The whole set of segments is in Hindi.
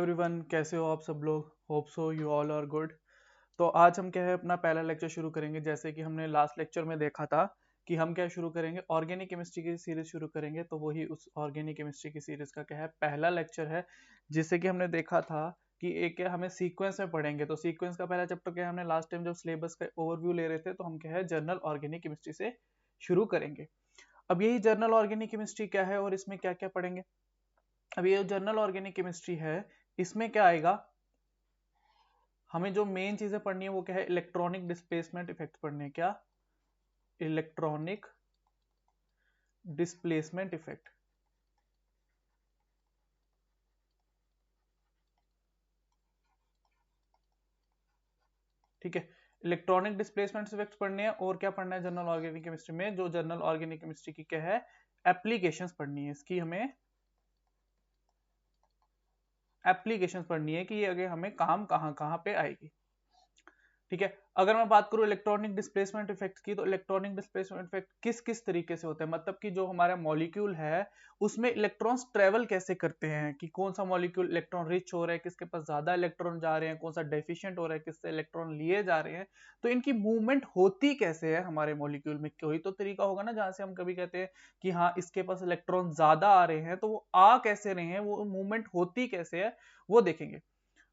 एवरीवन, कैसे हो आप सब लोग। Hope so you all are good. तो आज हम क्या है अपना पहला लेक्चर शुरू करेंगे। जैसे कि हमने लास्ट लेक्चर में देखा था कि हम क्या शुरू करेंगे, ऑर्गेनिक केमिस्ट्री की सीरीज शुरू करेंगे। तो वही उस ऑर्गेनिक केमिस्ट्री की सीरीज का क्या है पहला लेक्चर है। जिससे कि हमने देखा था कि एक क्या हमें सीक्वेंस में पढ़ेंगे। तो सीक्वेंस का पहला चैप्टर क्या है, हमने लास्ट टाइम जब सिलेबस का ओवरव्यू ले रहे थे तो हम क्या है जर्नल ऑर्गेनिक केमिस्ट्री से शुरू करेंगे। अब यही जर्नल ऑर्गेनिक केमिस्ट्री क्या है और इसमें क्या क्या पढ़ेंगे। अब ये जर्नल ऑर्गेनिक केमिस्ट्री है, इसमें क्या आएगा, हमें जो मेन चीजें पढ़नी है वो क्या है, इलेक्ट्रॉनिक डिस्प्लेसमेंट इफेक्ट पढ़ने हैं। क्या? Electronic displacement effect. ठीक है, इलेक्ट्रॉनिक डिस्प्लेसमेंट इफेक्ट पढ़ने हैं। और क्या पढ़ना है जर्नल ऑर्गेनिक केमिस्ट्री में, जो जर्नल ऑर्गेनिक केमिस्ट्री की क्या है एप्लीकेशंस पढ़नी है। इसकी हमें एप्लीकेशंस पढ़नी है कि ये आगे हमें काम कहाँ कहाँ पे आएगी। ठीक है, अगर मैं बात करूं इलेक्ट्रॉनिक डिस्प्लेसमेंट इफेक्ट की, तो इलेक्ट्रॉनिक डिस्प्लेसमेंट इफेक्ट किस किस तरीके से होता है, मतलब कि जो हमारा मॉलिक्यूल है उसमें इलेक्ट्रॉन्स ट्रेवल कैसे करते हैं, कि कौन सा मॉलिक्यूल इलेक्ट्रॉन रिच हो रहा है, किसके पास ज्यादा इलेक्ट्रॉन जा रहे हैं, कौन सा डेफिशिएंट हो रहा है, किससे इलेक्ट्रॉन लिए जा रहे हैं। तो इनकी मूवमेंट होती कैसे है हमारे मॉलिक्यूल में। कोई तो तरीका होगा ना जहां से हम कभी कहते हैं कि हाँ इसके पास इलेक्ट्रॉन ज्यादा आ रहे हैं, तो वो आ कैसे रहे हैं, वो मूवमेंट होती कैसे है, वो देखेंगे।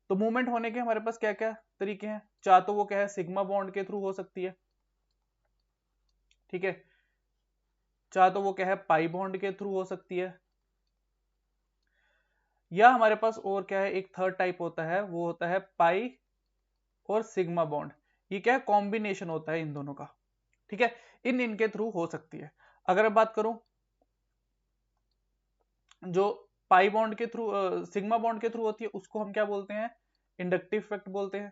तो मूवमेंट होने के हमारे पास क्या क्या तरीके हैं। चाहे तो वो क्या है सिग्मा बॉन्ड के थ्रू हो सकती है, ठीक है। चाहे तो वो क्या है पाई बॉन्ड के थ्रू हो सकती है, या हमारे पास और क्या है एक थर्ड टाइप होता है, वो होता है पाई और सिग्मा बॉन्ड। ये क्या है कॉम्बिनेशन होता है इन दोनों का। ठीक है, इनके थ्रू हो सकती है। अगर मैं बात करूं जो पाई बॉन्ड के थ्रू सिग्मा बॉन्ड के थ्रू होती है उसको हम क्या बोलते हैं, इंडक्टिव इफेक्ट बोलते हैं।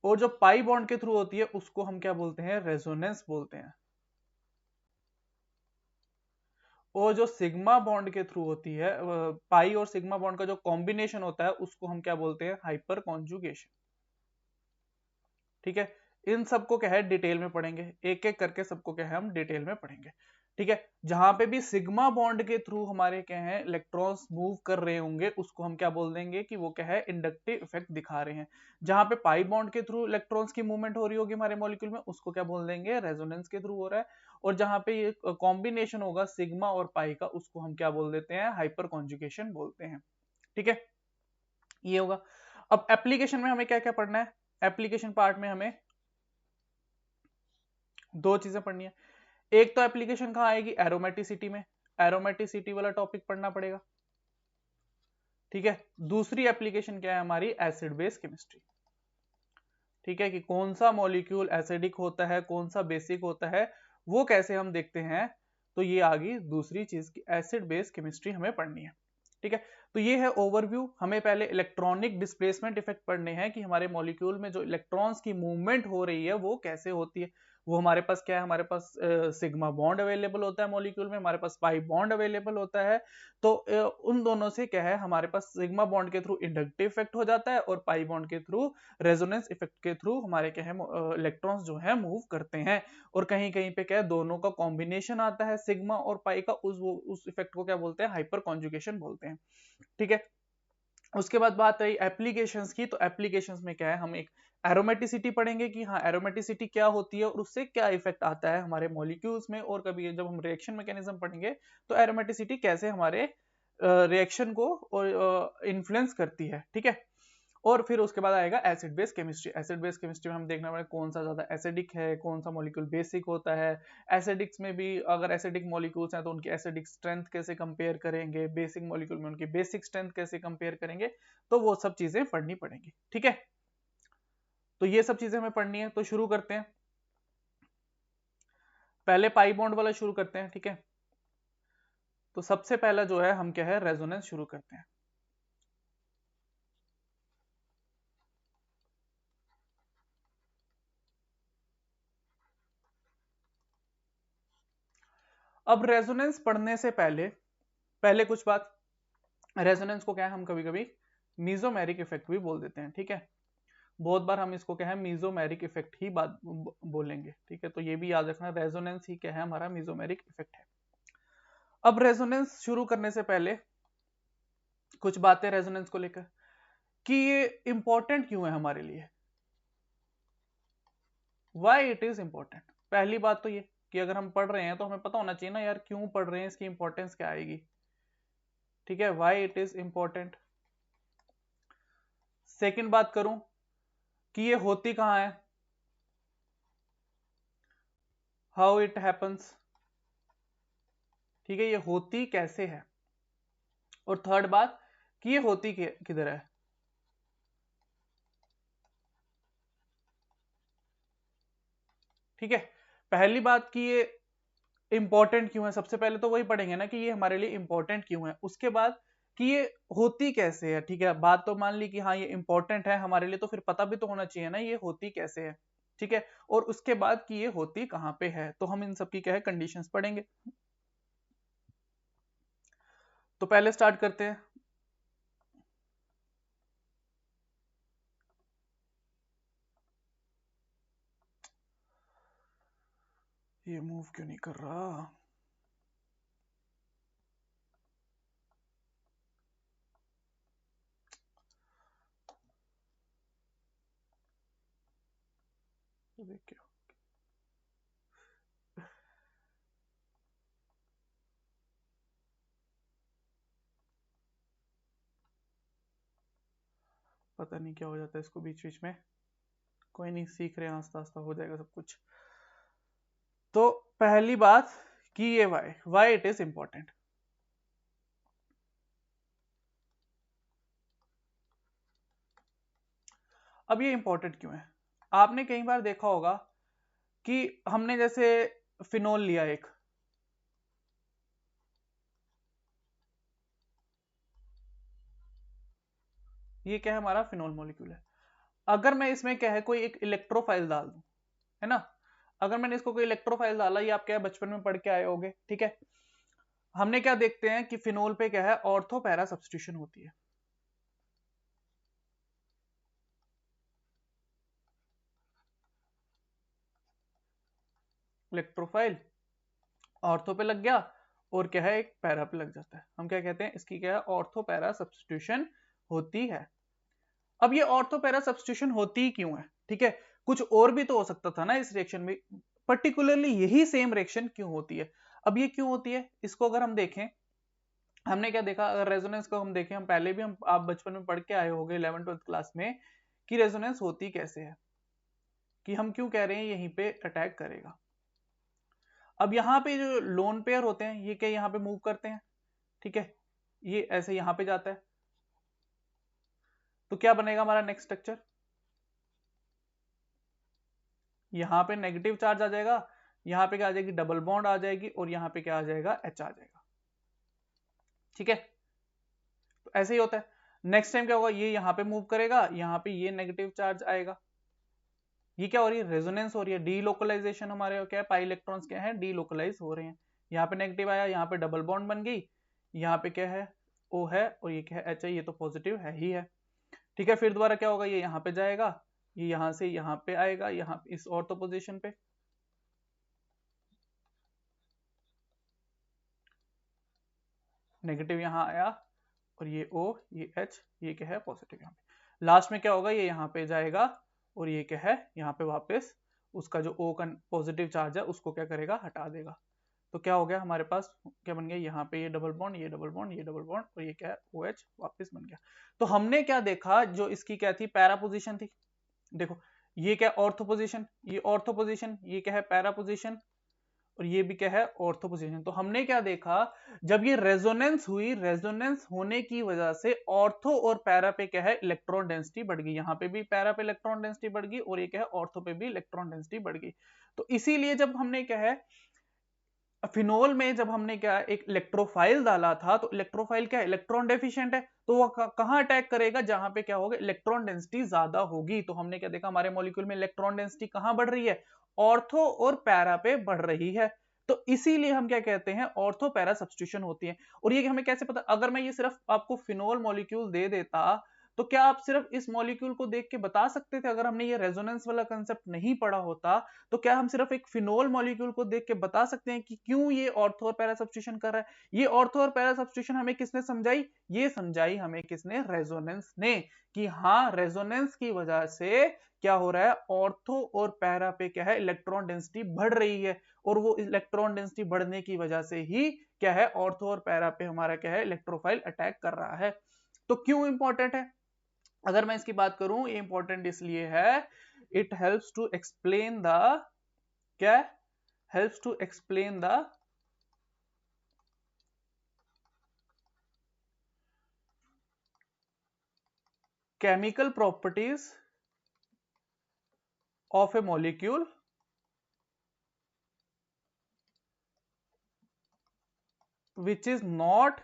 और जो पाई बॉन्ड के थ्रू होती है उसको हम क्या बोलते हैं, रेजोनेंस बोलते हैं। और जो सिग्मा बॉन्ड के थ्रू होती है पाई और सिग्मा बॉन्ड का जो कॉम्बिनेशन होता है उसको हम क्या बोलते हैं, हाइपर कॉन्जुगेशन। ठीक है, इन सबको क्या है डिटेल में पढ़ेंगे, एक एक करके सबको क्या है हम डिटेल में पढ़ेंगे। ठीक है, जहां पे भी सिग्मा बॉन्ड के थ्रू हमारे क्या है इलेक्ट्रॉन्स मूव कर रहे होंगे उसको हम क्या बोल देंगे कि वो क्या है इंडक्टिव इफेक्ट दिखा रहे हैं। जहां पे पाई बॉन्ड के थ्रू इलेक्ट्रॉन्स की मूवमेंट हो रही होगी हमारे मॉलिक्यूल में उसको क्या बोल देंगे, रेजोनेंस के थ्रू हो रहा है। और जहां पे ये कॉम्बिनेशन होगा सिग्मा और पाई का उसको हम क्या बोल देते हैं, हाइपर कॉन्जुगेशन बोलते हैं। ठीक है, ये होगा। अब एप्लीकेशन में हमें क्या क्या पढ़ना है, एप्लीकेशन पार्ट में हमें दो चीजें पढ़नी है। एक तो एप्लीकेशन कहाँ आएगी, एरोमेटिसिटी में, एरोमेटिसिटी वाला टॉपिक पढ़ना पड़ेगा। ठीक है, दूसरी एप्लीकेशन क्या है हमारी, एसिड बेस केमिस्ट्री। ठीक है, कि कौन सा मॉलिक्यूल एसिडिक होता है कौन सा बेसिक होता है वो कैसे हम देखते हैं। तो ये आ गई दूसरी चीज की एसिड बेस केमिस्ट्री हमें पढ़नी है। ठीक है, तो ये है ओवरव्यू। हमें पहले इलेक्ट्रॉनिक डिस्प्लेसमेंट इफेक्ट पढ़ने हैं कि हमारे मॉलिक्यूल में जो इलेक्ट्रॉन्स की मूवमेंट हो रही है वो कैसे होती है। वो हमारे पास क्या है, हमारे पास सिग्मा बॉन्ड अवेलेबल होता है मॉलिक्यूल में, हमारे पास पाई बॉन्ड अवेलेबल होता है। तो उन दोनों से क्या है हमारे पास सिग्मा बॉन्ड के थ्रू इंडक्टिव इफेक्ट हो जाता है और पाई बॉन्ड के थ्रू रेजोनेंस इफेक्ट के थ्रू हमारे क्या है इलेक्ट्रॉन्स जो है मूव करते हैं। और कहीं कहीं पे क्या है दोनों का कॉम्बिनेशन आता है सिग्मा और पाई का, उस इफेक्ट को क्या बोलते हैं, हाइपर कॉन्जुगेशन बोलते हैं। ठीक है, उसके बाद बात रही एप्लीकेशंस की। तो एप्लीकेशंस में क्या है, हम एक एरोमेटिसिटी पढ़ेंगे कि हाँ एरोमेटिसिटी क्या होती है और उससे क्या इफेक्ट आता है हमारे मॉलिक्यूल्स में। और कभी जब हम रिएक्शन मैकेनिज्म पढ़ेंगे तो एरोमेटिसिटी कैसे हमारे रिएक्शन को इन्फ्लुएंस करती है। ठीक है, और फिर उसके बाद आएगा acid base chemistry. Acid base chemistry में हम देखना पड़ेगा कौन सा ज्यादा एसिडिक है, कौन सा मॉलिक्यूल बेसिक होता है। एसिडिक्स में भी अगर एसिडिक मॉलिक्यूल्स हैं तो उनकी एसिडिक स्ट्रेंथ कैसे कंपेयर करेंगे, बेसिक मॉलिक्यूल में उनकी बेसिक स्ट्रेंथ कैसे कंपेयर करेंगे। तो वो सब चीजें पढ़नी पड़ेंगी। ठीक है, तो ये सब चीजें हमें पढ़नी है। तो शुरू करते हैं, पहले पाई बॉन्ड वाला शुरू करते हैं। ठीक है, तो सबसे पहला जो है हम क्या है रेजोनेंस शुरू करते हैं। अब रेजोनेंस पढ़ने से पहले पहले कुछ बात, रेजोनेंस को क्या है हम कभी कभी मीजोमेरिक इफेक्ट भी बोल देते हैं। ठीक है, बहुत बार हम इसको क्या है मीजोमेरिक इफेक्ट ही बात बोलेंगे। ठीक है, तो ये भी याद रखना रेजोनेंस ही क्या है हमारा मीजोमेरिक इफेक्ट है। अब रेजोनेंस शुरू करने से पहले कुछ बातें रेजोनेंस को लेकर कि ये इंपॉर्टेंट क्यों है हमारे लिए, वाई इट इज इंपॉर्टेंट। पहली बात तो ये कि अगर हम पढ़ रहे हैं तो हमें पता होना चाहिए ना यार क्यों पढ़ रहे हैं, इसकी इंपॉर्टेंस क्या आएगी। ठीक है, why it is important. Second बात करूं कि ये होती कहां है, हाउ इट हैपन्स। ठीक है, ये होती कैसे है। और थर्ड बात कि ये होती किधर है। ठीक है, पहली बात कि ये इंपॉर्टेंट क्यों है, सबसे पहले तो वही पढ़ेंगे ना कि ये हमारे लिए इंपॉर्टेंट क्यों है। उसके बाद कि ये होती कैसे है। ठीक है, बात तो मान ली कि हाँ ये इंपॉर्टेंट है हमारे लिए, तो फिर पता भी तो होना चाहिए ना ये होती कैसे है। ठीक है, और उसके बाद कि ये होती कहां पे है, तो हम इन सब की क्या है कंडीशंस पढ़ेंगे। तो पहले स्टार्ट करते हैं। ये मूव क्यों नहीं कर रहा। क्या पता नहीं क्या हो जाता है इसको बीच बीच में, कोई नहीं, सीख रहे हैं, आस्ता आस्ता हो जाएगा सब कुछ। तो पहली बात कि ये वाई इट इज इंपॉर्टेंट। अब ये इंपॉर्टेंट क्यों है, आपने कई बार देखा होगा कि हमने जैसे फिनोल लिया एक, ये क्या है हमारा फिनोल मॉलिक्यूल है। अगर मैं इसमें क्या है कोई एक इलेक्ट्रोफाइल डाल दूं, है ना, अगर मैंने इसको कोई इलेक्ट्रोफाइल डाला, ये आप क्या है बचपन में पढ़ के आए होगे। ठीक है, हमने क्या देखते हैं कि फिनोल पे क्या है ऑर्थो पैरा सब्स्टिट्यूशन होती है। इलेक्ट्रोफाइल ऑर्थो पे लग गया और क्या है एक पैरा पे लग जाता है, हम क्या कहते हैं इसकी क्या है ऑर्थो पैरा सब्स्टिट्यूशन होती है। अब ये ऑर्थो पैरा सब्स्टिट्यूशन होती क्यों है। ठीक है, कुछ और भी तो हो सकता था ना इस रिएक्शन में, पर्टिकुलरली यही सेम रिएक्शन क्यों होती है। अब ये क्यों होती है, इसको अगर हम देखें, हमने क्या देखा, अगर रेजोनेंस को हम देखें, हम पहले भी हम आप बचपन में पढ़ के आए होंगे 11th-12th क्लास में कि रेजोनेंस होती कैसे है, कि हम क्यों कह रहे हैं यहीं पे अटैक करेगा। अब यहाँ पे जो लोन पेयर होते हैं ये क्या यहाँ पे मूव करते हैं। ठीक है, ये ऐसे यहाँ पे जाता है, तो क्या बनेगा हमारा नेक्स्ट स्ट्रक्चर, यहाँ पे नेगेटिव चार्ज आ जाएगा, यहाँ पे क्या आ जाएगी डबल बॉन्ड आ जाएगी, और यहाँ पे क्या आ जाएगा एच आ जाएगा। ठीक है, तो ऐसे ही होता है। नेक्स्ट टाइम क्या होगा, ये यहाँ पे मूव करेगा, यहाँ पे ये नेगेटिव चार्ज आएगा, ये क्या हो रही है रेजोनेंस हो रही है, डीलोकलाइजेशन, हमारे क्या है पाई इलेक्ट्रॉन्स क्या है डीलोकलाइज हो रहे हैं। यहाँ पे नेगेटिव आया, यहाँ पे डबल बॉन्ड बन गई, यहाँ पे क्या है ओ है, और ये क्या है एच है, ये तो पॉजिटिव है ही है। ठीक है, फिर दोबारा क्या होगा, ये यहाँ पे जाएगा, ये यहाँ से यहाँ पे आएगा, यहाँ इस ऑर्थो पोजीशन पे, नेगेटिव यहाँ आया, और ये O ये H ये क्या है पॉजिटिव यहाँ पे। लास्ट में क्या होगा, ये यहाँ पे जाएगा, और ये क्या है यहाँ पे वापस उसका जो O का पॉजिटिव चार्ज है उसको क्या करेगा हटा देगा। तो क्या हो गया हमारे पास, क्या बन गया यहाँ पे ये डबल बॉन्ड ये डबल बॉन्ड ये डबल बॉन्ड, और ये क्या है OH वापस बन गया। तो हमने क्या देखा, जो इसकी क्या थी पैरा पोजिशन थी, देखो ये क्या ऑर्थो पोजिशन, ये ऑर्थो पोजिशन, ये क्या है पैरा पोजिशन, और ये भी क्या है ऑर्थो पोजीशन। तो हमने क्या देखा, जब ये रेजोनेंस हुई, रेजोनेंस होने की वजह से ऑर्थो और पैरा पे क्या है इलेक्ट्रॉन डेंसिटी बढ़ गई, यहाँ पे भी पैरा पे इलेक्ट्रॉन डेंसिटी बढ़ गई, और ये क्या है ऑर्थो पे भी इलेक्ट्रॉन डेंसिटी बढ़ गई। तो इसीलिए जब हमने क्या है फिनोल में जब हमने क्या एक इलेक्ट्रोफाइल डाला था, तो इलेक्ट्रोफाइल क्या इलेक्ट्रॉन डेफिशिएंट है, तो वो कहां अटैक करेगा, जहां पे क्या होगा इलेक्ट्रॉन डेंसिटी ज्यादा होगी। तो हमने क्या देखा हमारे मॉलिक्यूल में इलेक्ट्रॉन डेंसिटी कहां बढ़ रही है, ऑर्थो और पैरा पे बढ़ रही है। तो इसीलिए हम क्या कहते हैं ऑर्थो पैरा सब्स्टिट्यूशन होती है। और ये हमें कैसे पता, अगर मैं ये सिर्फ आपको फिनोल मॉलिक्यूल दे देता तो क्या आप सिर्फ इस मॉलिक्यूल को देख के बता सकते थे, अगर हमने ये रेजोनेंस वाला कंसेप्ट नहीं पढ़ा होता तो क्या हम सिर्फ एक फिनोल मॉलिक्यूल को देख के बता सकते हैं कि क्यों ये ऑर्थो और पैरा सब्स्टिट्यूशन कर रहा है? ये ऑर्थो और पैरा सब्स्टिट्यूशन हमें किसने समझाई? ये समझाई हमें किसने? रेजोनेंस ने, कि हाँ रेजोनेंस की वजह से क्या हो रहा है, ऑर्थो और पैरा पे क्या है, इलेक्ट्रॉन डेंसिटी बढ़ रही है, और वो इलेक्ट्रॉन डेंसिटी बढ़ने की वजह से ही क्या है, ऑर्थो और पैरा पे हमारा क्या है, इलेक्ट्रोफाइल अटैक कर रहा है। तो क्यों इंपॉर्टेंट है? अगर मैं इसकी बात करूं, ये इंपॉर्टेंट इसलिए है, it helps to explain the, क्या helps to explain the chemical properties of a molecule which is not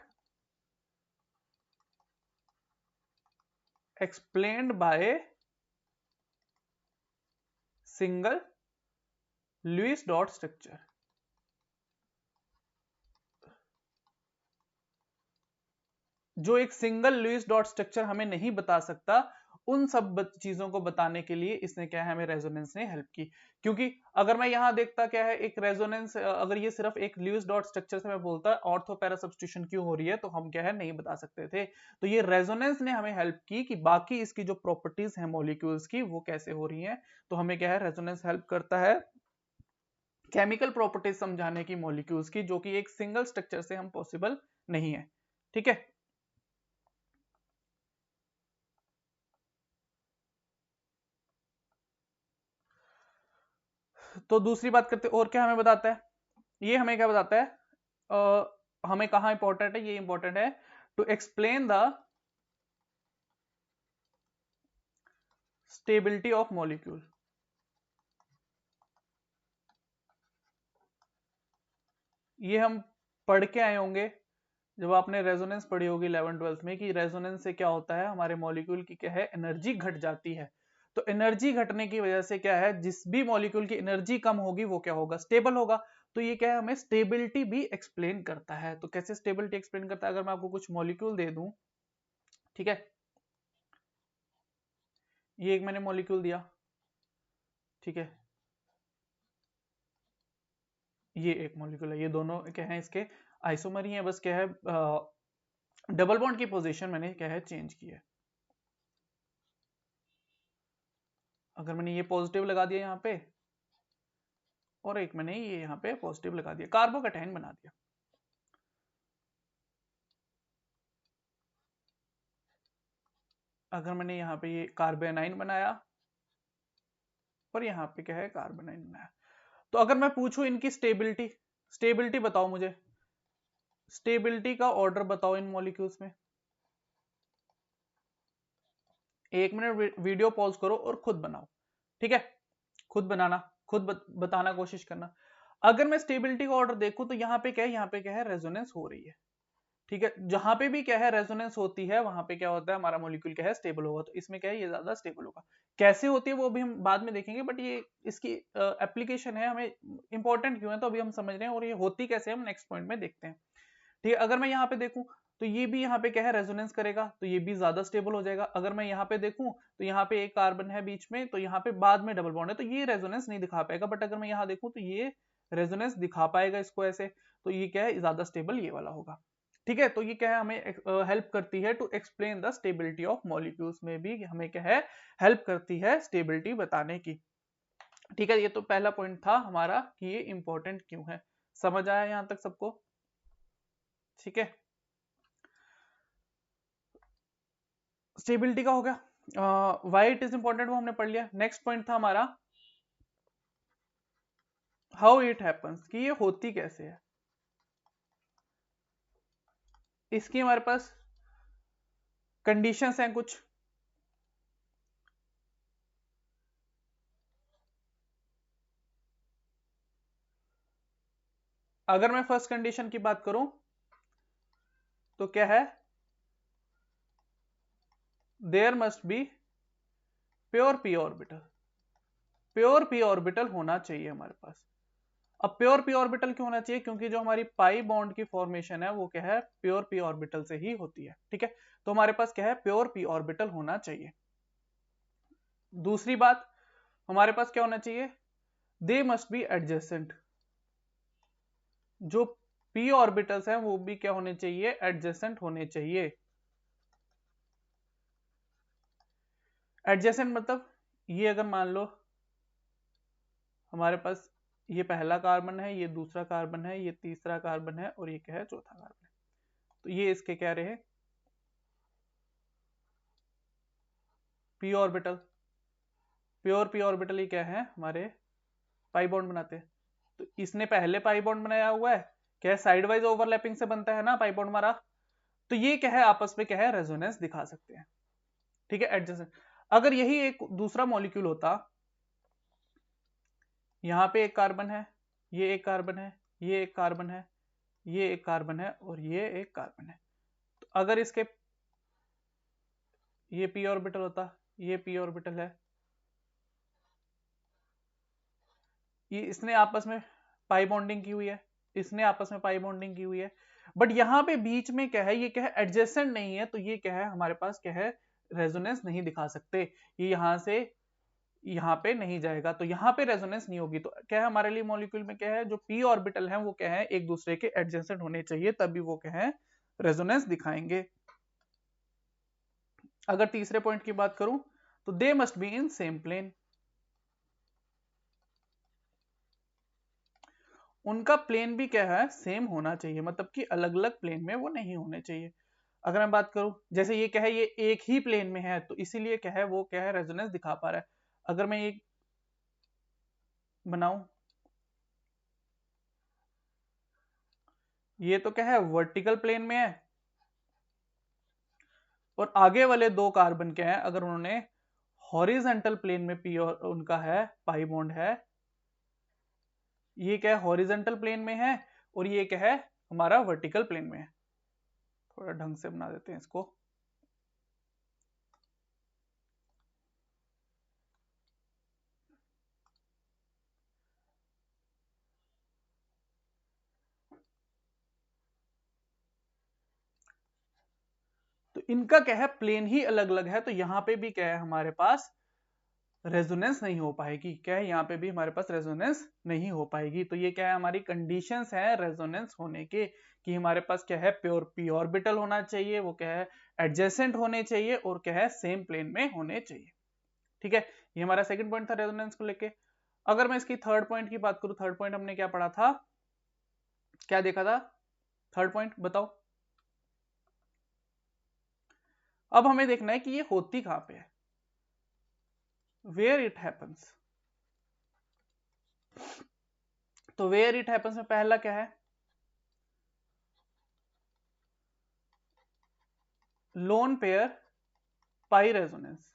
explained by a single Lewis dot structure। जो एक सिंगल लुईस डॉट स्ट्रक्चर हमें नहीं बता सकता, उन सब चीजों को बताने के लिए इसने क्या है, हमें रेजोनेंस ने हेल्प की। क्योंकि अगर मैं यहां देखता क्या है, एक रेजोनेंस, अगर ये सिर्फ एक लुईस डॉट स्ट्रक्चर से मैं बोलता ऑर्थो पैरा सब्स्टिट्यूशन क्यों हो रही है, तो हम क्या है नहीं बता सकते थे। तो ये रेजोनेंस ने हमें हेल्प की कि बाकी इसकी जो प्रॉपर्टीज है मॉलिक्यूल्स की वो कैसे हो रही है। तो हमें क्या है, रेजोनेंस हेल्प करता है केमिकल प्रॉपर्टीज समझाने की मॉलिक्यूल्स की, जो कि एक सिंगल स्ट्रक्चर से हम पॉसिबल नहीं है। ठीक है, तो दूसरी बात करते और क्या हमें बताता है, ये हमें क्या बताता है, हमें कहा इंपॉर्टेंट है, ये इंपॉर्टेंट है to explain the stability of molecule. ये हम पढ़ के आए होंगे जब आपने रेजोनेंस पढ़ी होगी 11th-12th में, कि रेजोनेंस से क्या होता है, हमारे मॉलिक्यूल की क्या है, एनर्जी घट जाती है। तो एनर्जी घटने की वजह से क्या है, जिस भी मॉलिक्यूल की एनर्जी कम होगी वो क्या होगा, स्टेबल होगा। तो ये क्या है, हमें स्टेबिलिटी भी एक्सप्लेन करता है। तो कैसे स्टेबिलिटी एक्सप्लेन करता है, अगर मैं आपको कुछ मॉलिक्यूल दे दूं, ठीक है, ये एक मैंने मॉलिक्यूल दिया, ठीक है, ये एक मॉलिक्यूल है, ये दोनों क्या है, इसके आइसोमर ही है, बस क्या है, डबल बॉन्ड की पोजीशन मैंने क्या है चेंज की है। अगर मैंने ये पॉजिटिव लगा दिया यहाँ पे, और एक मैंने ये यहाँ पे पॉजिटिव लगा दिया, कार्बोकैटायन बना दिया। अगर मैंने यहाँ पे ये कार्बेनाइन बनाया, और यहाँ पे क्या है, कार्बोनाइन बनाया, तो अगर मैं पूछूं इनकी स्टेबिलिटी, स्टेबिलिटी बताओ मुझे, स्टेबिलिटी का ऑर्डर बताओ इन मॉलिक्यूल्स में। एक मिनट वीडियो पॉज करो और खुद बनाओ, ठीक है, खुद बनाना, खुद बताना कोशिश करना। अगर मैं स्टेबिलिटी का ऑर्डर देखूं तो यहाँ पे क्या है, यहाँ पे क्या है, रेजोनेंस हो रही है, ठीक है, जहां पे भी क्या है रेजोनेंस होती है, वहां पे क्या होता है, हमारा मॉलिक्यूल क्या है, स्टेबल होगा। तो इसमें क्या है, ये ज्यादा स्टेबल होगा। कैसे होती है वो अभी हम बाद में देखेंगे, बट ये इसकी एप्लीकेशन है, हमें इंपॉर्टेंट क्यों है तो अभी हम समझ रहे हैं, और ये होती कैसे हम नेक्स्ट पॉइंट में देखते हैं। ठीक है, अगर मैं यहाँ पे देखूं तो ये भी यहाँ पे क्या है, रेजोनेंस करेगा, तो ये भी ज्यादा स्टेबल हो जाएगा। अगर मैं यहाँ पे देखूं तो यहाँ पे एक कार्बन है बीच में, तो यहाँ पे बाद में डबल बॉन्ड है, तो ये रेजोनेंस नहीं दिखा पाएगा। बट अगर मैं यहाँ देखूं तो ये रेजोनेंस दिखा पाएगा इसको ऐसे, तो ये क्या है, ज्यादा स्टेबल ये वाला होगा। ठीक है, तो ये क्या है, हमें हेल्प करती है to explain the stability of molecules, में भी हमें क्या है, हेल्प करती है स्टेबिलिटी बताने की। ठीक है, ये तो पहला पॉइंट था हमारा कि ये इंपॉर्टेंट क्यों है। समझ आया यहां तक सबको? ठीक है, स्टेबिलिटी का हो गया, व्हाई इट इज इंपॉर्टेंट वो हमने पढ़ लिया। नेक्स्ट पॉइंट था हमारा हाउ इट हैपन्स, कि ये होती कैसे है। इसकी हमारे पास कंडीशंस हैं कुछ। अगर मैं फर्स्ट कंडीशन की बात करूं तो क्या है, there must be pure P orbital, pure P orbital होना चाहिए हमारे पास। अब प्योर पी ऑर्बिटल क्यों होना चाहिए? क्योंकि जो हमारी पाई बॉन्ड की फॉर्मेशन है वो क्या है, प्योर पी ऑर्बिटल से ही होती है। ठीक है, तो हमारे पास क्या है, प्योर पी ऑर्बिटल होना चाहिए। दूसरी बात हमारे पास क्या होना चाहिए, दे मस्ट बी एडजेसेंट। जो पी ऑर्बिटल्स हैं वो भी क्या होने चाहिए, एडजेसेंट होने चाहिए। एडजेसेंट मतलब ये अगर मान लो हमारे पास ये पहला कार्बन है, ये दूसरा कार्बन है, ये तीसरा कार्बन है और ये क्या है, चौथा कार्बन है, तो ये इसके क्या रहे, P orbital. Pure P orbital ये क्या है, हमारे पाई बॉन्ड बनाते हैं। तो इसने पहले पाई बॉन्ड बनाया हुआ है, क्या है, साइड वाइज ओवरलैपिंग से बनता है ना पाई बॉन्ड हमारा, तो ये क्या है, आपस में क्या है, रेजोनेंस दिखा सकते हैं। ठीक है, एडजेसेंट। अगर यही एक दूसरा मॉलिक्यूल होता, यहां पे एक कार्बन है, ये एक कार्बन है, ये एक कार्बन है, ये एक कार्बन है और ये एक कार्बन है, तो अगर इसके ये पी ऑर्बिटल होता, ये पी ऑर्बिटल है, ये इसने आपस में पाई बॉन्डिंग की हुई है, इसने आपस में पाई बॉन्डिंग की हुई है, बट यहाँ पे बीच में क्या है, ये क्या है, एडजेसेंट नहीं है, तो ये क्या है, हमारे पास क्या है, रेजोनेंस नहीं दिखा सकते। ये यहां से यहाँ पे नहीं जाएगा, तो यहाँ पे रेजोनेंस नहीं होगी। तो क्या है, हमारे लिए मॉलिक्यूल में क्या है, जो पी ऑर्बिटल है वो क्या है, एक दूसरे के एडजेसेंट होने चाहिए, तभी वो क्या है, रेजोनेंस दिखाएंगे। अगर तीसरे पॉइंट की बात करूं तो they must be in same plane. उनका प्लेन भी क्या है, सेम होना चाहिए, मतलब कि अलग अलग प्लेन में वो नहीं होने चाहिए। अगर मैं बात करूं, जैसे ये क्या है, ये एक ही प्लेन में है, तो इसीलिए क्या है, वो क्या है, रेजोनेंस दिखा पा रहा है। अगर मैं ये बनाऊं, ये तो क्या है, वर्टिकल प्लेन में है, और आगे वाले दो कार्बन क्या है, अगर उन्होंने हॉरिजेंटल प्लेन में पी और उनका है पाई बॉन्ड है, ये क्या है, हॉरिजेंटल प्लेन में है, और ये क्या है, हमारा वर्टिकल प्लेन में है। थोड़ा ढंग से बना देते हैं इसको। तो इनका क्या है, प्लेन ही अलग अलग है, तो यहां पे भी क्या है, हमारे पास रेजोनेंस नहीं हो पाएगी। क्या है, यहाँ पे भी हमारे पास रेजोनेंस नहीं हो पाएगी। तो ये क्या है, हमारी कंडीशंस है रेजोनेंस होने के, कि हमारे पास क्या है, प्योर पी ऑर्बिटल होना चाहिए, वो क्या है, एडजेसेंट होने चाहिए, और क्या है, सेम प्लेन में होने चाहिए। ठीक है, ये हमारा सेकंड पॉइंट था रेजोनेंस को लेके। अगर मैं इसकी थर्ड पॉइंट की बात करूं, थर्ड पॉइंट हमने क्या पढ़ा था, क्या देखा था, थर्ड पॉइंट बताओ। अब हमें देखना है कि ये होती कहां पे है, वेयर इट हैपन्स। तो वेयर इट हैपन्स में पहला क्या है, लोन पेयर पाई रेजोनेंस।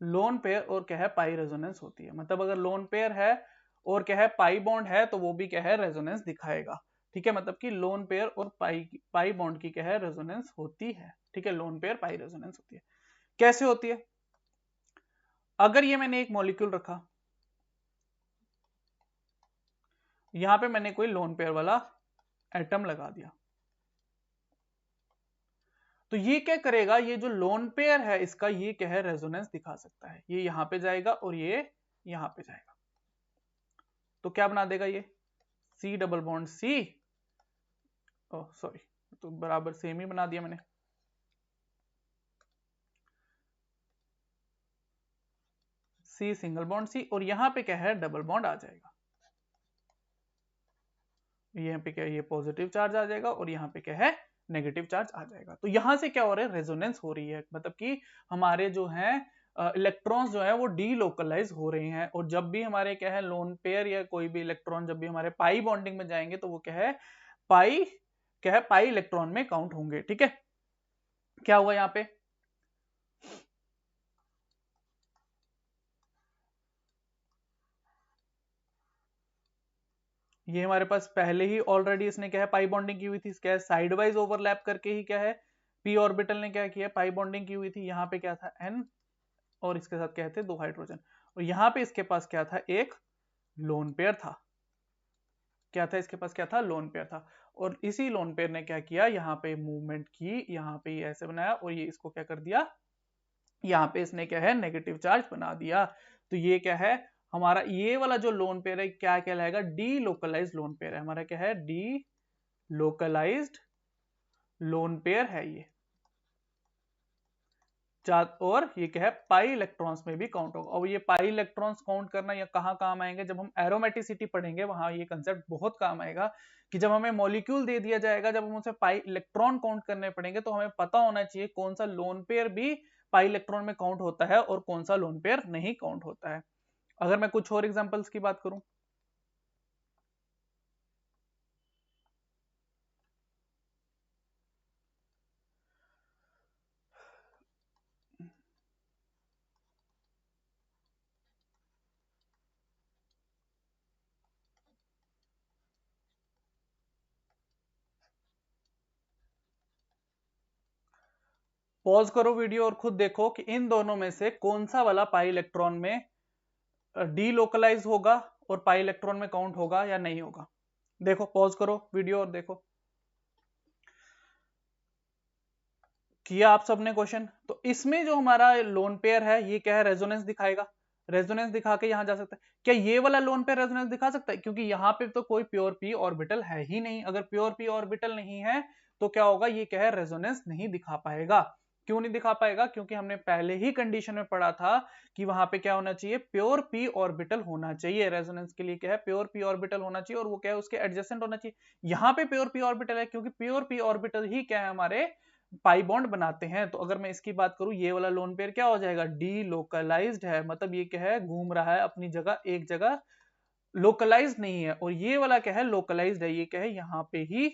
लोन पेयर और क्या है, पाई रेजोनेंस होती है, मतलब अगर लोन पेयर है और क्या है, पाई बॉन्ड है, तो वो भी क्या है, रेजोनेंस दिखाएगा। ठीक है, मतलब कि लोन पेयर और पाई बॉन्ड की क्या है, रेजोनेंस होती है। ठीक है, लोन पेयर पाई रेजोनेंस होती है। कैसे होती है, अगर ये मैंने एक मॉलिक्यूल रखा, यहां पे मैंने कोई लोन पेयर वाला एटम लगा दिया, तो ये क्या करेगा, ये जो लोन पेयर है इसका, ये क्या है, रेजोनेंस दिखा सकता है। ये यहां पे जाएगा और ये यहां पे जाएगा, तो क्या बना देगा ये, C double bond C, oh sorry, तो बराबर सेम ही बना दिया मैंने, सी सिंगल बॉन्ड सी, और यहां पे क्या है, डबल बॉन्ड आ जाएगा। यहाँ पे क्या है, ये पॉजिटिव चार्ज आ जाएगा, और यहाँ पे क्या है, नेगेटिव चार्ज आ जाएगा। तो यहां से क्या हो रहा है, रेजोनेंस हो रही है, मतलब कि हमारे जो है इलेक्ट्रॉन्स जो है वो डीलोकलाइज हो रहे हैं, और जब भी हमारे क्या है, लोन पेयर या कोई भी इलेक्ट्रॉन जब भी हमारे पाई बॉन्डिंग में जाएंगे, तो वो क्या है, पाई क्या है, पाई इलेक्ट्रॉन में काउंट होंगे। ठीक है, क्या हुआ यहाँ पे, ये हमारे पास पहले ही ऑलरेडी इसने क्या है, पाई बॉन्डिंग की हुई थी, क्या है, साइड वाइज ओवरलैप करके ही क्या है, पी ऑर्बिटल ने क्या किया, पाई बॉन्डिंग की हुई थी। यहाँ पे क्या था, एन, और इसके साथ क्या थे, दो हाइड्रोजन, और यहाँ पे इसके पास क्या था, एक लोन पेयर था। क्या था इसके पास? क्या था? लोन पेयर था। और इसी लोन पेयर ने क्या किया, यहाँ पे मूवमेंट की, यहाँ पे ये ऐसे बनाया और ये इसको क्या कर दिया, यहाँ पे इसने क्या है नेगेटिव चार्ज बना दिया। तो ये क्या है हमारा, ये वाला जो लोन पेयर है क्या कहलाएगा? डी लोकलाइज्ड लोन पेयर है हमारा। क्या है? डी लोकलाइज्ड लोन पेयर है ये। और ये क्या है पाई इलेक्ट्रॉन्स में भी काउंट होगा। और ये पाई इलेक्ट्रॉन्स काउंट करना या कहाँ काम आएंगे, जब हम एरोमेटिसिटी पढ़ेंगे वहां ये कंसेप्ट बहुत काम आएगा कि जब हमें मॉलिक्यूल दे दिया जाएगा, जब हम उसे पाई इलेक्ट्रॉन काउंट करने पड़ेंगे तो हमें पता होना चाहिए कौन सा लोन पेयर भी पाई इलेक्ट्रॉन में काउंट होता है और कौन सा लोन पेयर नहीं काउंट होता है। अगर मैं कुछ और एग्जाम्पल्स की बात करूं, पॉज करो वीडियो और खुद देखो कि इन दोनों में से कौन सा वाला पाई इलेक्ट्रॉन में डीलोकलाइज होगा और पाई इलेक्ट्रॉन में काउंट होगा या नहीं होगा। देखो, पॉज करो वीडियो और देखो। किया आप सबने क्वेश्चन? तो इसमें जो हमारा लोन पेयर है ये क्या है? रेजोनेंस दिखाएगा। रेजोनेंस दिखा के यहां जा सकता है। क्या ये वाला लोन पेयर रेजोनेंस दिखा सकता है? क्योंकि यहाँ पे तो कोई प्योर पी ऑर्बिटल है ही नहीं। अगर प्योर पी ऑर्बिटल नहीं है तो क्या होगा, ये क्या है रेजोनेंस नहीं दिखा पाएगा। क्यों नहीं दिखा पाएगा? क्योंकि हमने पहले ही कंडीशन में पढ़ा था कि वहां पे क्या होना चाहिए, प्योर पी ऑर्बिटल होना चाहिए। रेजोनेंस के लिए क्या है, प्योर पी ऑर्बिटल होना चाहिए और वो क्या है उसके एडजेसेंट होना चाहिए। यहाँ पे प्योर पी ऑर्बिटल है क्योंकि प्योर पी ऑर्बिटल ही क्या है हमारे पाई बॉन्ड बनाते हैं। तो अगर मैं इसकी बात करूं, ये वाला लोन पेयर क्या हो जाएगा, डी लोकलाइज्ड है। मतलब ये क्या है, घूम रहा है अपनी जगह, एक जगह लोकलाइज नहीं है। और ये वाला क्या है, लोकलाइज्ड है। ये क्या है, यहाँ पे ही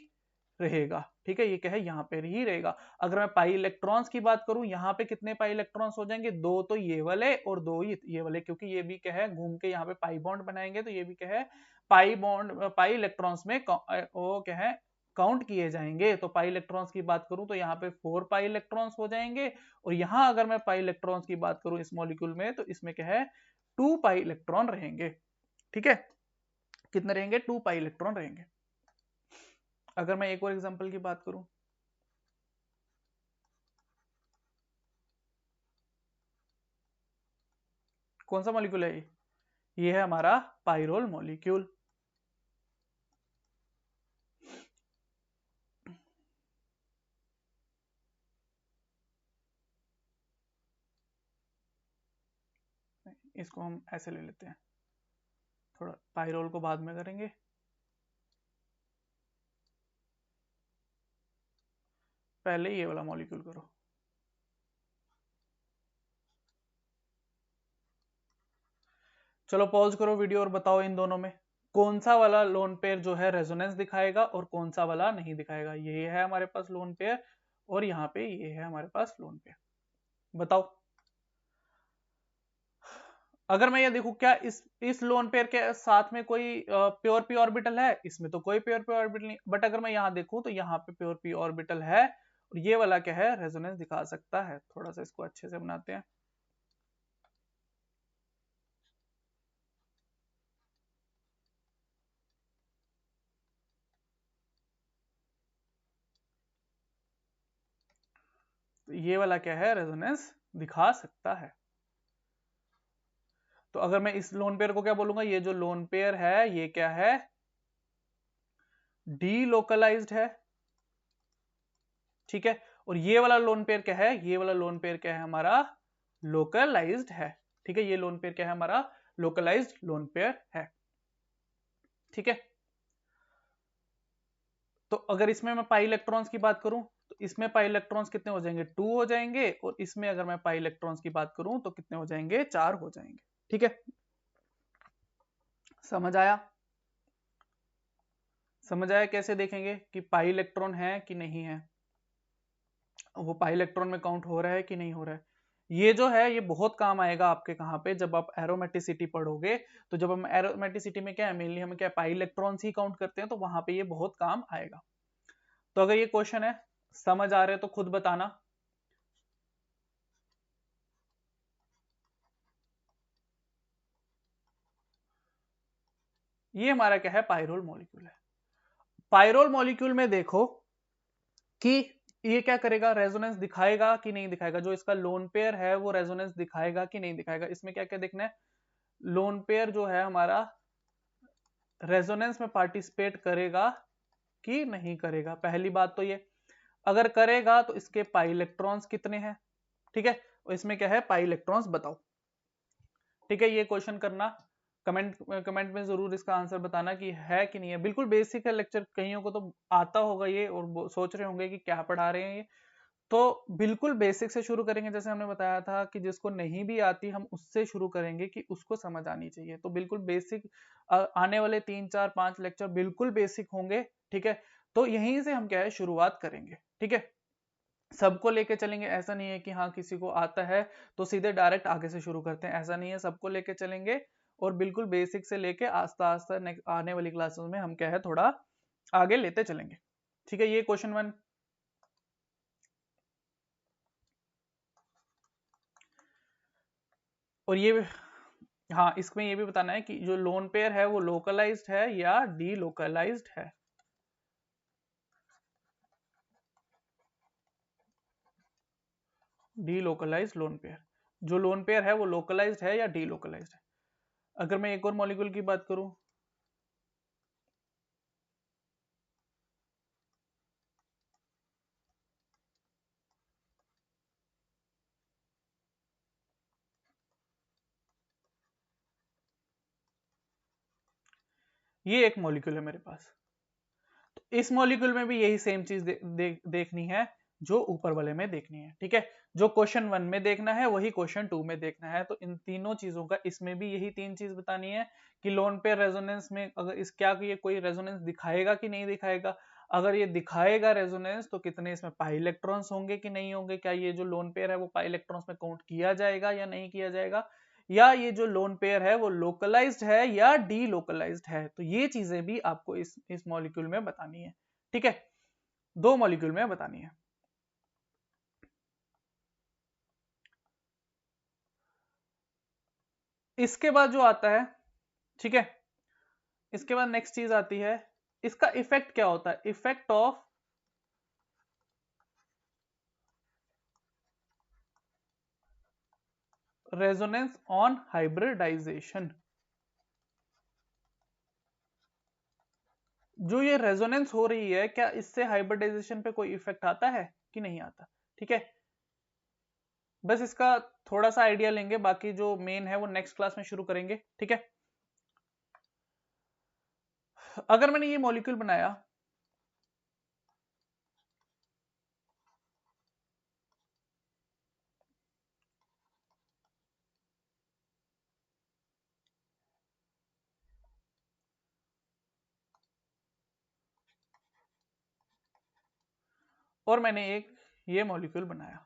रहेगा। ठीक है, ये क्या है, यहाँ पे ही रहेगा। अगर मैं पाई इलेक्ट्रॉन्स की बात करूं, यहाँ पे कितने पाई इलेक्ट्रॉन्स हो जाएंगे, दो तो ये वाले और दो ये वाले, क्योंकि ये भी क्या है घूम के यहाँ पे पाई बॉन्ड बनाएंगे। तो ये भी क्या है पाई बॉन्ड, पाई इलेक्ट्रॉन्स में वो क्या है काउंट किए जाएंगे। तो पाई इलेक्ट्रॉन्स की बात करूं तो यहाँ पे 4 पाई इलेक्ट्रॉन्स हो जाएंगे। और यहाँ अगर मैं पाई इलेक्ट्रॉन्स की बात करूं इस मॉलिक्यूल में, तो इसमें क्या है 2 पाई इलेक्ट्रॉन रहेंगे। ठीक है, कितने रहेंगे, 2 पाई इलेक्ट्रॉन रहेंगे। अगर मैं एक और एग्जांपल की बात करूं, कौन सा मॉलिक्यूल है ये है हमारा पाइरोल मॉलिक्यूल। इसको हम ऐसे ले लेते हैं, थोड़ा पाइरोल को बाद में करेंगे। पहले ये वाला मॉलिक्यूल करो। चलो पॉज करो वीडियो और बताओ इन दोनों में कौन सा वाला लोन पेयर जो है रेजोनेंस दिखाएगा और कौन सा वाला नहीं दिखाएगा। ये है हमारे पास लोन पेयर और यहाँ पे ये है हमारे पास लोन पेयर। बताओ। अगर मैं ये देखूं, क्या इस लोन पेयर के साथ में कोई प्योर पी ऑर्बिटल है? इसमें तो कोई प्योर पी ऑर्बिटल नहीं। बट अगर मैं यहाँ देखूं तो यहाँ पे प्योर पी ऑर्बिटल है और ये वाला क्या है रेजोनेंस दिखा सकता है। थोड़ा सा इसको अच्छे से बनाते हैं। तो ये वाला क्या है रेजोनेंस दिखा सकता है। तो अगर मैं इस लोन पेयर को क्या बोलूंगा, ये जो लोन पेयर है ये क्या है, डीलोकलाइज्ड है। ठीक है, और ये वाला लोन पेयर क्या है, ये वाला लोन पेयर क्या है हमारा लोकलाइज्ड है। ठीक है, ये लोन पेयर क्या है हमारा लोकलाइज्ड लोन पेयर है। ठीक है, तो अगर इसमें मैं पाई इलेक्ट्रॉन्स की बात करूं तो इसमें पाई इलेक्ट्रॉन्स कितने हो जाएंगे, 2 हो जाएंगे। और इसमें अगर मैं पाई इलेक्ट्रॉन्स की बात करूं तो कितने हो जाएंगे, 4 हो जाएंगे। ठीक है, समझ आया? समझ आया कैसे देखेंगे कि पाई इलेक्ट्रॉन है कि नहीं है, वो पाई इलेक्ट्रॉन में काउंट हो रहा है कि नहीं हो रहा है। ये जो है ये बहुत काम आएगा आपके, कहाँ पे, जब आप एरोमेटिसिटी पढ़ोगे। तो जब हम एरोमेटिसिटी में क्या है, मेनली हम क्या पाई इलेक्ट्रॉन्स ही काउंट करते हैं, तो वहां पे ये बहुत काम आएगा। तो अगर ये क्वेश्चन है समझ आ रहे तो खुद बताना। ये हमारा क्या है, पायरोल मॉलिक्यूल है। पायरोल मॉलिक्यूल में देखो कि ये क्या करेगा, रेजोनेंस दिखाएगा कि नहीं दिखाएगा। जो इसका लोन पेयर है वो रेजोनेंस दिखाएगा कि नहीं दिखाएगा। इसमें क्या क्या देखना है, लोन पेयर जो है हमारा रेजोनेंस में पार्टिसिपेट करेगा कि नहीं करेगा। पहली बात तो ये, अगर करेगा तो इसके पाई इलेक्ट्रॉन्स कितने हैं, ठीक है। और इसमें क्या है, पाई इलेक्ट्रॉन्स बताओ, ठीक है। ये क्वेश्चन करना, कमेंट में जरूर इसका आंसर बताना कि है कि नहीं है। बिल्कुल बेसिक है लेक्चर, कईयों को तो आता होगा ये और सोच रहे होंगे कि क्या पढ़ा रहे हैं ये। तो बिल्कुल बेसिक से शुरू करेंगे, जैसे हमने बताया था कि जिसको नहीं भी आती हम उससे शुरू करेंगे कि उसको समझ आनी चाहिए। तो बिल्कुल बेसिक, आने वाले 3 4 5 लेक्चर बिल्कुल बेसिक होंगे, ठीक है। तो यहीं से हम क्या है शुरुआत करेंगे, ठीक है। सबको लेके चलेंगे, ऐसा नहीं है कि हाँ किसी को आता है तो सीधे डायरेक्ट आगे से शुरू करते हैं, ऐसा नहीं है। सबको लेके चलेंगे और बिल्कुल बेसिक से लेके आस्ता आस्ता आने वाली क्लासेस में हम क्या है थोड़ा आगे लेते चलेंगे, ठीक है। ये क्वेश्चन 1। और ये, हाँ इसमें ये भी बताना है कि जो लोन पेयर है वो लोकलाइज्ड है या डीलोकलाइज्ड है। डीलोकलाइज्ड लोन पेयर, जो लोन पेयर है वो लोकलाइज्ड है या डीलोकलाइज्ड है। अगर मैं एक और मॉलिक्यूल की बात करूं, ये एक मॉलिक्यूल है मेरे पास, तो इस मॉलिक्यूल में भी यही सेम चीज देखनी है जो ऊपर वाले में देखनी है, ठीक है। जो क्वेश्चन 1 में देखना है वही क्वेश्चन 2 में देखना है। तो इन तीनों चीजों का इसमें भी यही 3 चीज बतानी है कि लोन पेयर रेजोनेंस में अगर इस क्या ये कोई रेजोनेंस दिखाएगा कि नहीं दिखाएगा। अगर ये दिखाएगा रेजोनेंस तो कितने इसमें पाई इलेक्ट्रॉन्स होंगे कि नहीं होंगे, क्या ये जो लोन पेयर है वो पाई इलेक्ट्रॉन्स में काउंट किया जाएगा या नहीं किया जाएगा, या ये जो लोन पेयर है वो लोकलाइज्ड है या डीलोकलाइज्ड है। तो ये चीजें भी आपको इस मॉलिक्यूल में बतानी है, ठीक है। 2 मॉलिक्यूल में बतानी है। इसके बाद जो आता है, ठीक है, इसके बाद नेक्स्ट चीज आती है, इसका इफेक्ट क्या होता है, effect of resonance on hybridisation. जो ये रेजोनेंस हो रही है क्या इससे हाइब्रिडाइजेशन पे कोई इफेक्ट आता है कि नहीं आता, ठीक है। बस इसका थोड़ा सा आइडिया लेंगे, बाकी जो मेन है वो नेक्स्ट क्लास में शुरू करेंगे, ठीक है। अगर मैंने ये मॉलिक्यूल बनाया, और मैंने एक ये मॉलिक्यूल बनाया,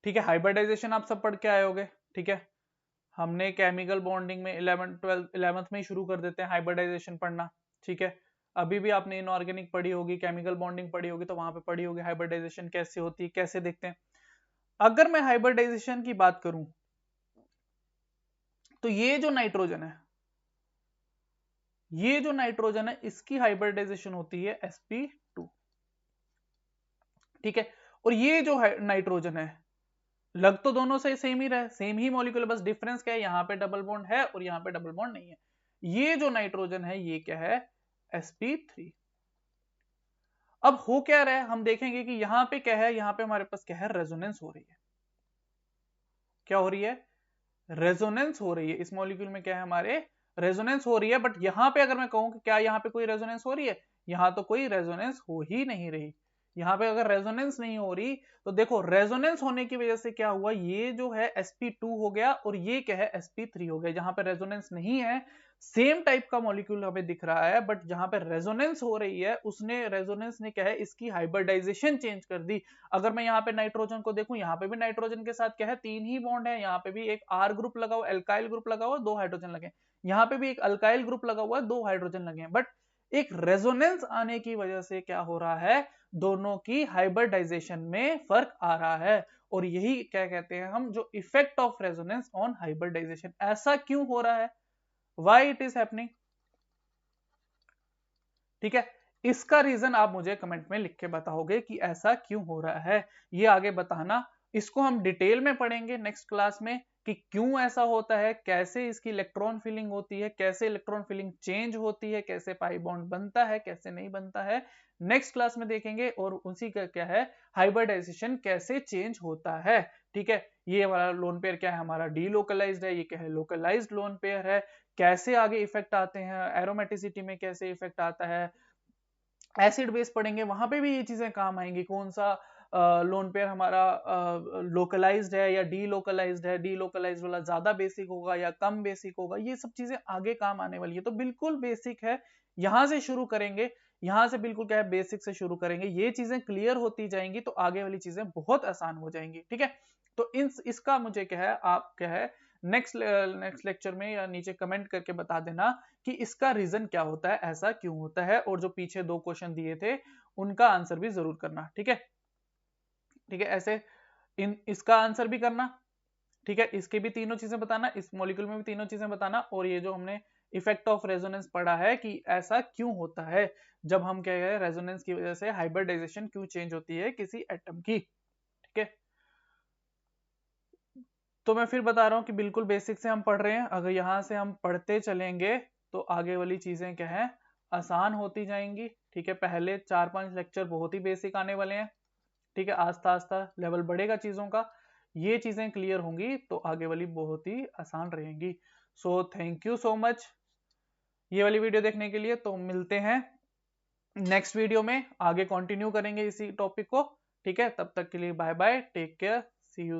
ठीक है। हाइब्रिडाइजेशन आप सब पढ़ के आए होगे, ठीक है। हमने केमिकल बॉन्डिंग में 11th 12th 11th में ही शुरू कर देते हैं हाइब्रिडाइजेशन पढ़ना, ठीक है। अभी भी आपने इनऑर्गेनिक पढ़ी होगी, केमिकल बॉन्डिंग पढ़ी होगी, तो वहां पे पढ़ी होगी हाइब्रिडाइजेशन कैसे होती है, कैसे देखते हैं। अगर मैं हाइब्रिडाइजेशन की बात करूं तो ये जो नाइट्रोजन है, ये जो नाइट्रोजन है इसकी हाइब्रिडाइजेशन होती है sp2, ठीक है। और ये जो नाइट्रोजन है, लग तो दोनों से सेम ही रहे, सेम ही मॉलिक्यूल, बस डिफरेंस क्या है, यहाँ पे डबल बॉन्ड है और यहाँ पे डबल बॉन्ड नहीं है। ये जो नाइट्रोजन है ये क्या है, sp3। अब हो क्या रहा है, हम देखेंगे कि यहाँ पे क्या है, यहाँ पे हमारे पास क्या है, रेजोनेंस हो रही है। क्या हो रही है, रेजोनेंस हो रही है। इस मॉलिक्यूल में क्या है हमारे, रेजोनेंस हो रही है। बट यहाँ पे अगर मैं कहूँ कि क्या यहाँ पे कोई रेजोनेंस हो रही है, यहाँ तो कोई रेजोनेंस हो ही नहीं रही। यहाँ पे अगर रेजोनेंस नहीं हो रही तो देखो रेजोनेंस होने की वजह से क्या हुआ, ये जो है sp2 हो गया और ये क्या है sp3 हो गया। जहां पे रेजोनेंस नहीं है, सेम टाइप का मॉलिक्यूल हमें दिख रहा है, बट जहां पे रेजोनेंस हो रही है उसने रेजोनेंस ने क्या है इसकी हाइब्रिडाइजेशन चेंज कर दी। अगर मैं यहाँ पे नाइट्रोजन को देखूं, यहाँ पे भी नाइट्रोजन के साथ क्या है 3 ही बॉन्ड है। यहाँ पे भी एक R ग्रुप लगा हुआ, एल्काइल ग्रुप लगा हुआ, 2 हाइड्रोजन लगे। यहाँ पे भी एक अल्काइल ग्रुप लगा हुआ है, 2 हाइड्रोजन लगे हैं। बट एक रेजोनेंस आने की वजह से क्या हो रहा है, दोनों की हाइब्रिडाइजेशन में फर्क आ रहा है, और यही क्या कहते हैं हम, जो effect of resonance on hybridisation. ऐसा क्यों हो रहा है, व्हाई इट इज हैपनिंग, ठीक है। इसका रीजन आप मुझे कमेंट में लिख के बताओगे कि ऐसा क्यों हो रहा है, ये आगे बताना। इसको हम डिटेल में पढ़ेंगे नेक्स्ट क्लास में कि क्यों ऐसा होता है, कैसे इसकी इलेक्ट्रॉन फिलिंग होती है, कैसे इलेक्ट्रॉन फिलिंग चेंज होती है, कैसे पाई बॉन्ड बनता है, कैसे नहीं बनता है, नेक्स्ट क्लास में देखेंगे। और उसी का क्या है, हाइब्रिडाइजेशन कैसे चेंज होता है, ठीक है। ये वाला लोन पेयर क्या है हमारा, डीलोकलाइज्ड है, ये क्या है, लोकलाइज्ड लोन पेयर है। कैसे आगे इफेक्ट आते हैं, एरोमेटिसिटी में कैसे इफेक्ट आता है, एसिड बेस पढ़ेंगे, वहां पे भी ये चीजें काम आएंगी। कौन सा लोन पेयर हमारा लोकलाइज्ड है या डीलोकलाइज्ड है, डीलोकलाइज्ड वाला ज्यादा बेसिक होगा या कम बेसिक होगा, ये सब चीजें आगे काम आने वाली है। तो बिल्कुल बेसिक है, यहां से शुरू करेंगे, यहां से बिल्कुल क्या है, बेसिक से शुरू करेंगे। ये चीजें क्लियर होती जाएंगी तो आगे वाली चीजें बहुत आसान हो जाएंगी, ठीक है। तो इसका मुझे क्या है, आप क्या है, नेक्स्ट लेक्चर में या नीचे कमेंट करके बता देना कि इसका रीजन क्या होता है, ऐसा क्यों होता है। और जो पीछे 2 क्वेश्चन दिए थे उनका आंसर भी जरूर करना, ठीक है, ठीक है। ऐसे इसका आंसर भी करना, ठीक है। इसके भी तीनों चीजें बताना, इस मॉलिक्यूल में भी तीनों चीजें बताना। और ये जो हमने इफेक्ट ऑफ रेजोनेंस पढ़ा है कि ऐसा क्यों होता है, जब हम क्या है, रेजोनेंस की वजह से हाइब्रिडाइजेशन क्यों चेंज होती है किसी एटम की, ठीक है। तो मैं फिर बता रहा हूं कि बिल्कुल बेसिक से हम पढ़ रहे हैं। अगर यहां से हम पढ़ते चलेंगे तो आगे वाली चीजें क्या है, आसान होती जाएंगी, ठीक है। पहले 4-5 लेक्चर बहुत ही बेसिक आने वाले हैं, ठीक है। आस्ता आस्ता लेवल बढ़ेगा चीजों का, ये चीजें क्लियर होंगी तो आगे वाली बहुत ही आसान रहेंगी। So thank you so much ये वाली वीडियो देखने के लिए। तो मिलते हैं नेक्स्ट वीडियो में, आगे कंटिन्यू करेंगे इसी टॉपिक को, ठीक है। तब तक के लिए bye bye, take care, see you.